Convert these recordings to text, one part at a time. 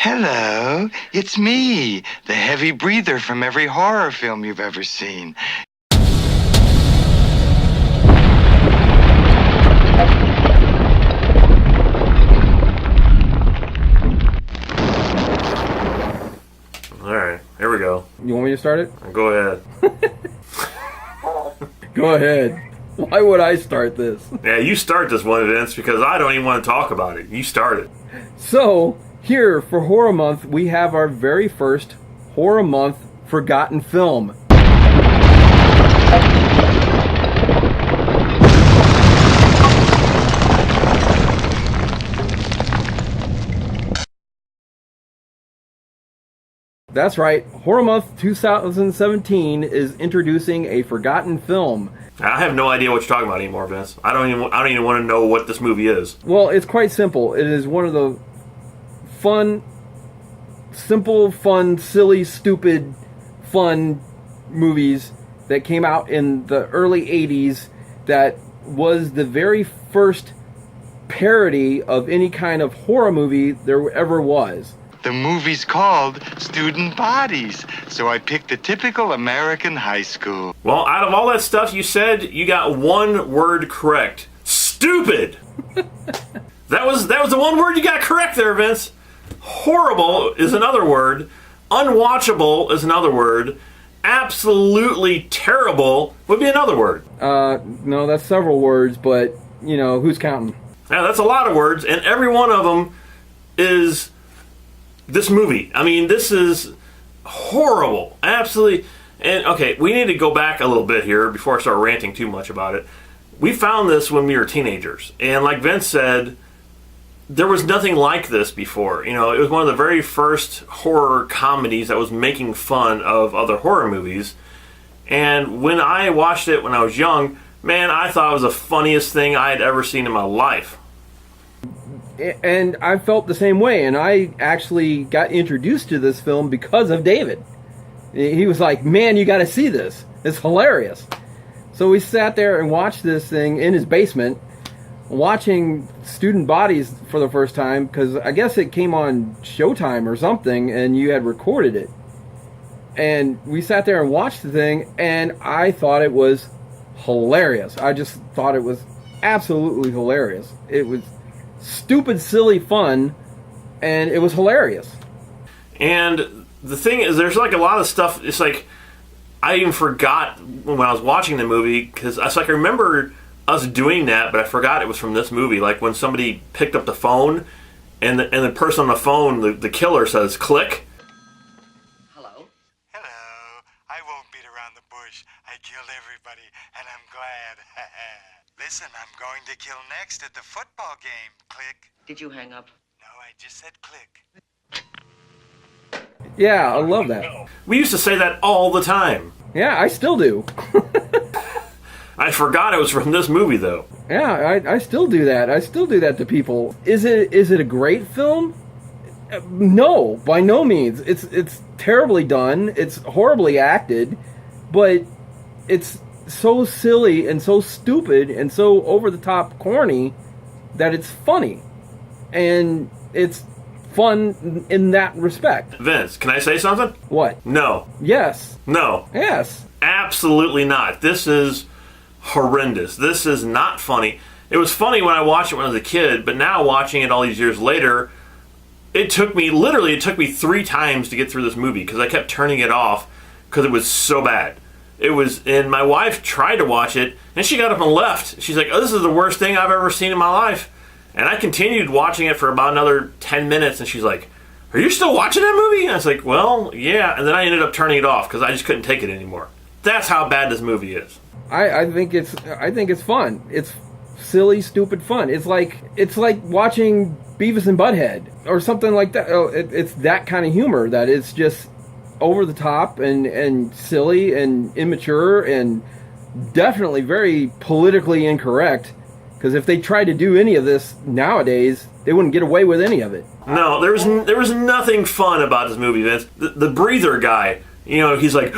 Hello, it's me, the heavy breather from every horror film you've ever seen. Alright, here we go. You want me to start it? Go ahead. Go ahead. Why would I start this? Yeah, you start this one, Vince, because I don't even want to talk about it. You start it. So, here for Horror Month, we have our very first Horror Month forgotten film. That's right, Horror Month 2017 is introducing a forgotten film. I have no idea what you're talking about anymore, Vince. I don't even want to know what this movie is. Well, it's quite simple. It is one of the simple, fun, silly, stupid, fun movies that came out in the early 80s that was the very first parody of any kind of horror movie there ever was. The movie's called Student Bodies, so I picked the typical American high school. Well, out of all that stuff you said, you got one word correct. Stupid! That was the one word you got correct there, Vince. Horrible is another word. Unwatchable is another word. Absolutely terrible would be another word. No, that's several words, but, you know, who's counting? Now, that's a lot of words, and every one of them is this movie. I mean, this is horrible. Absolutely. And, okay, we need to go back a little bit here before I start ranting too much about it. We found this when we were teenagers, and like Vince said, there was nothing like this before. You know, it was one of the very first horror comedies that was making fun of other horror movies. And when I watched it when I was young, man, I thought it was the funniest thing I had ever seen in my life. And I felt the same way, and I actually got introduced to this film because of David. He was like, man, you got to see this. It's hilarious. So we sat there and watched this thing in his basement, watching Student Bodies for the first time, because I guess it came on Showtime or something, and you had recorded it. And we sat there and watched the thing, and I thought it was hilarious. I just thought it was absolutely hilarious. It was stupid, silly fun, and it was hilarious. And the thing is, there's like a lot of stuff, it's like, I even forgot when I was watching the movie, because I remember us doing that, but I forgot it was from this movie. Like when somebody picked up the phone, and the person on the phone, the killer says, click. Hello, I won't beat around the bush. I killed everybody, and I'm glad. Listen, I'm going to kill next at the football game. Click. Did you hang up? No, I just said click. Yeah, I love that. We used to say that all the time. Yeah, I still do. I forgot it was from this movie, though. Yeah, I still do that. I still do that to people. Is it a great film? No, by no means. It's terribly done. It's horribly acted, but it's so silly and so stupid and so over the top corny that it's funny. And it's fun in that respect. Vince, can I say something? What? No. Yes. No. Yes. Absolutely not. This is horrendous. This is not funny. It was funny when I watched it when I was a kid, but now watching it all these years later, it took me 3 times to get through this movie because I kept turning it off because it was so bad. And my wife tried to watch it, and she got up and left. She's like, oh, this is the worst thing I've ever seen in my life. And I continued watching it for about another 10 minutes, and she's like, are you still watching that movie? And I was like, well, yeah. And then I ended up turning it off because I just couldn't take it anymore. That's how bad this movie is. I think it's fun. It's silly, stupid fun. It's like watching Beavis and Butthead or something like that. It's that kind of humor that it's just over the top and silly and immature and definitely very politically incorrect. Because if they tried to do any of this nowadays, they wouldn't get away with any of it. No, there was nothing fun about this movie, Vince. The breather guy, you know, he's like,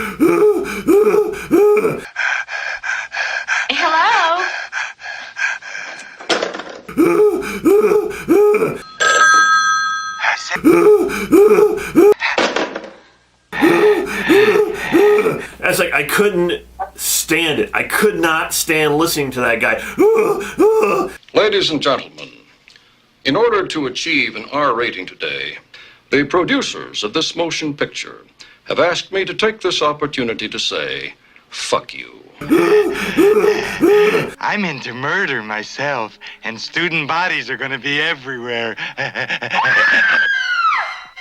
Hello? That's like, I couldn't stand it. I could not stand listening to that guy. Ladies and gentlemen, in order to achieve an R rating today, the producers of this motion picture have asked me to take this opportunity to say, fuck you. I'm into murder myself, and student bodies are gonna be everywhere. I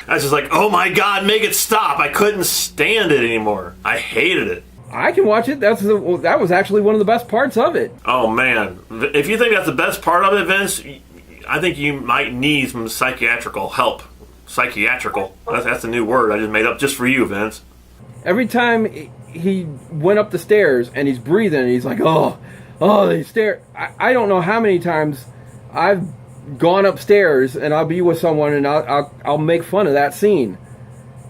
was just like, oh my God, make it stop. I couldn't stand it anymore. I hated it. I can watch it. That was actually one of the best parts of it. Oh man, if you think that's the best part of it, Vince, I think you might need some psychiatrical help. Psychiatrical. That's a new word I just made up just for you, Vince. Every time he went up the stairs and he's breathing and he's like, oh, they stare. I don't know how many times I've gone upstairs and I'll be with someone and I'll make fun of that scene.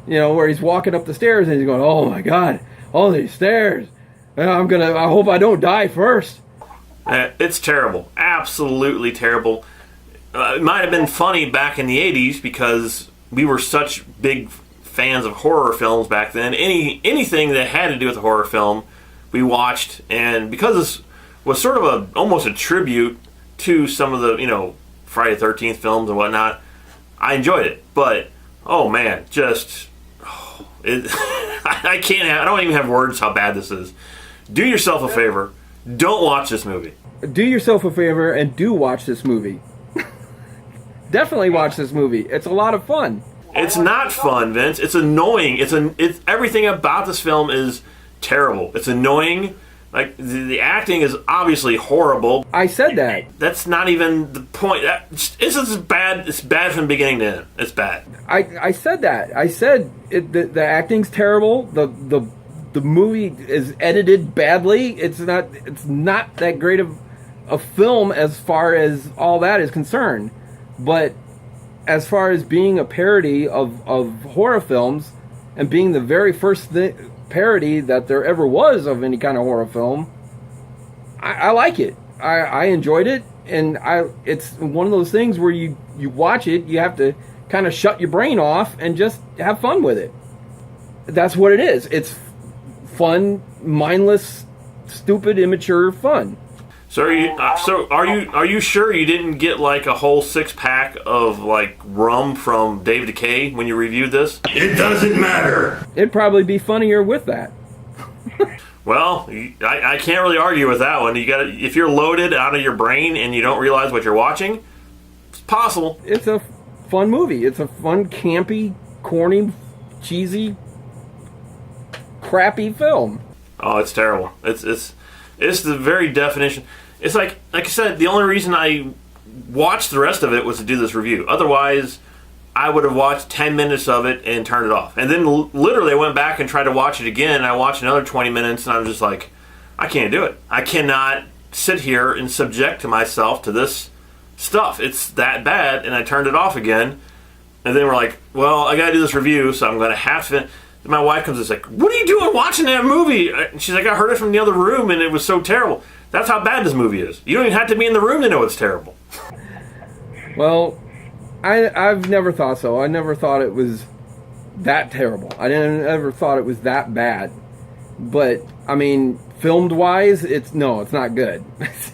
You know, where he's walking up the stairs and he's going, oh my God, all these stairs. I hope I don't die first. It's terrible. Absolutely terrible. It might have been funny back in the 80s because we were such big fans of horror films back then. Anything that had to do with a horror film, we watched, and because this was sort of almost a tribute to some of the, Friday the 13th films and whatnot, I enjoyed it. But oh man, I don't even have words how bad this is. Do yourself a favor, don't watch this movie. Do yourself a favor and do watch this movie. Definitely watch this movie. It's a lot of fun. It's not fun, Vince. It's annoying. It's everything about this film is terrible. It's annoying. Like the acting is obviously horrible. I said that. That's not even the point. It's bad. It's bad from beginning to end. It's bad. I said that. I said the acting's terrible. The movie is edited badly. It's not that great of a film as far as all that is concerned. But as far as being a parody of horror films and being the very first parody that there ever was of any kind of horror film, I like it. I enjoyed it, and it's one of those things where you watch it, you have to kind of shut your brain off and just have fun with it. That's what it is. It's fun, mindless, stupid, immature fun. So are you sure you didn't get like a whole 6-pack of like rum from Dave Decay when you reviewed this? It doesn't matter. It'd probably be funnier with that. Well, I can't really argue with that one. If you're loaded out of your brain and you don't realize what you're watching, it's possible. It's a fun movie. It's a fun, campy, corny, cheesy, crappy film. Oh, it's terrible. It's the very definition. It's like I said, the only reason I watched the rest of it was to do this review. Otherwise, I would have watched 10 minutes of it and turned it off. And then literally I went back and tried to watch it again, and I watched another 20 minutes, and I was just like, I can't do it. I cannot sit here and subject to myself to this stuff. It's that bad, and I turned it off again. And then we're like, well, I got to do this review, so I'm going to have to... My wife comes and is like, what are you doing watching that movie? And she's like, I heard it from the other room, and it was so terrible. That's how bad this movie is. You don't even have to be in the room to know it's terrible. Well, I've never thought so. I never thought it was that terrible. I never thought it was that bad. But, I mean, filmed-wise, it's not good.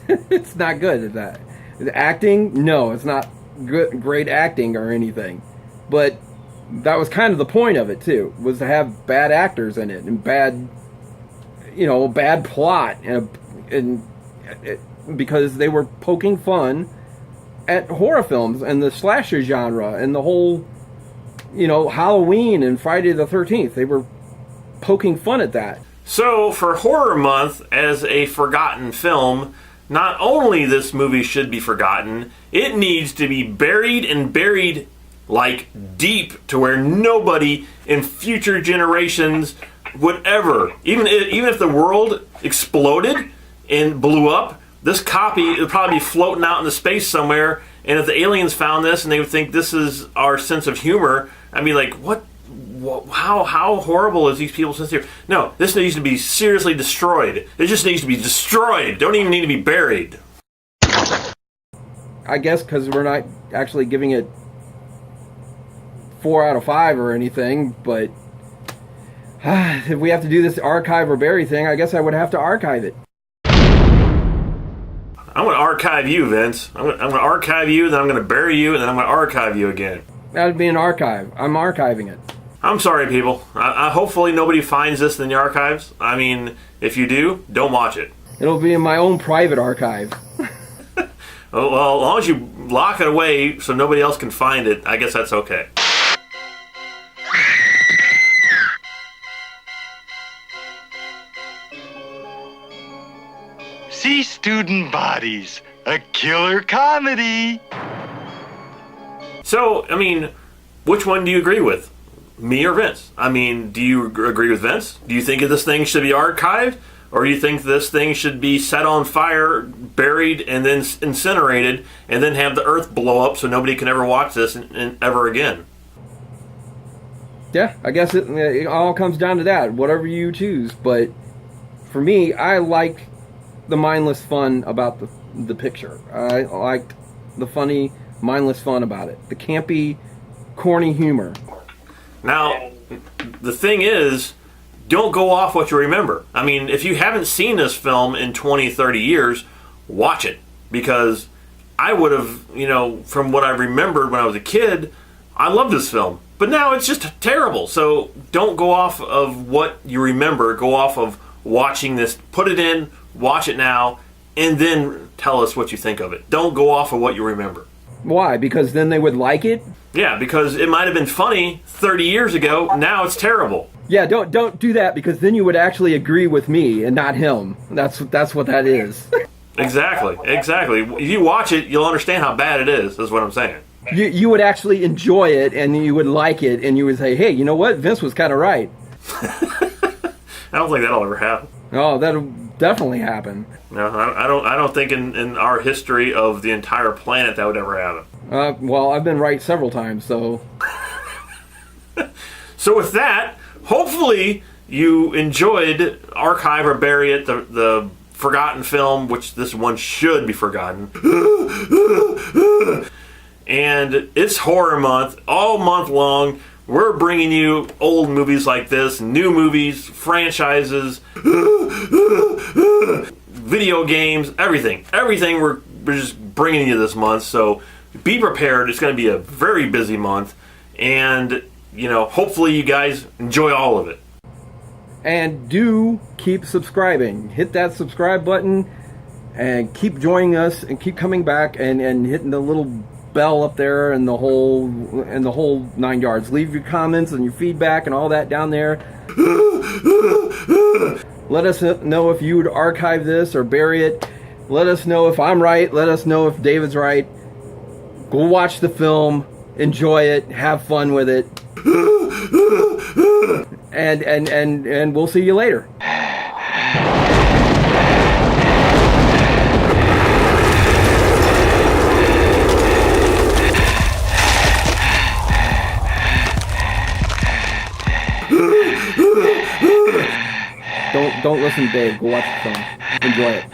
It's not good at that. The acting, no, it's not great acting or anything. But that was kind of the point of it, too, was to have bad actors in it and bad plot and because they were poking fun at horror films and the slasher genre and the whole, Halloween and Friday the 13th. They were poking fun at that. So, for Horror Month, as a forgotten film, not only this movie should be forgotten, it needs to be buried like deep to where nobody in future generations would ever, even if the world exploded and blew up, this copy would probably be floating out into space somewhere, and if the aliens found this and they would think this is our sense of humor, I'd be like, what how horrible is these people's sense of humor? No, this needs to be seriously destroyed. It just needs to be destroyed. Don't even need to be buried. I guess because we're not actually giving it 4 out of 5 or anything, but if we have to do this archive or bury thing, I guess I would have to archive it. I'm going to archive you, Vince. I'm going to archive you, then I'm going to bury you, and then I'm going to archive you again. That would be an archive. I'm archiving it. I'm sorry, people. Hopefully nobody finds this in the archives. I mean, if you do, don't watch it. It'll be in my own private archive. Well, as long as you lock it away so nobody else can find it, I guess that's okay. See Student Bodies, a killer comedy. So, I mean, which one do you agree with? Me or Vince? I mean, do you agree with Vince? Do you think this thing should be archived? Or do you think this thing should be set on fire, buried, and then incinerated, and then have the earth blow up so nobody can ever watch this ever again? Yeah, I guess it all comes down to that. Whatever you choose. But for me, I like the mindless fun about the picture. I liked the funny, mindless fun about it. The campy, corny humor. Now, the thing is, don't go off what you remember. I mean, if you haven't seen this film in 20, 30 years, watch it. Because I would have, from what I remembered when I was a kid, I loved this film. But now it's just terrible. So don't go off of what you remember. Go off of watching this. Put it in, watch it now, and then tell us what you think of it. Don't go off of what you remember. Why? Because then they would like it? Yeah, because it might have been funny 30 years ago. Now it's terrible. Yeah, don't do that, because then you would actually agree with me and not him. That's what that is. Exactly. If you watch it, you'll understand how bad it is what I'm saying. You would actually enjoy it, and you would like it, and you would say, hey, you know what? Vince was kind of right. I don't think that'll ever happen. Oh, that'll definitely happen. No, I don't think in our history of the entire planet that would ever happen. Well, I've been right several times, so... So with that, hopefully you enjoyed Archive or Bury It, the forgotten film, which this one should be forgotten. And it's horror month, all month long. We're bringing you old movies like this, new movies, franchises, video games, everything. Everything we're just bringing you this month. So be prepared. It's going to be a very busy month. And, hopefully you guys enjoy all of it. And do keep subscribing. Hit that subscribe button and keep joining us and keep coming back and hitting the little bell up there and the whole 9 yards. Leave your comments and your feedback and all that down there. Let us know if you would archive this or bury it. Let us know if I'm right. Let us know if David's right. Go watch the film. Enjoy it. Have fun with it. And we'll see you later. Don't listen to Dave. Go watch the film. Enjoy it.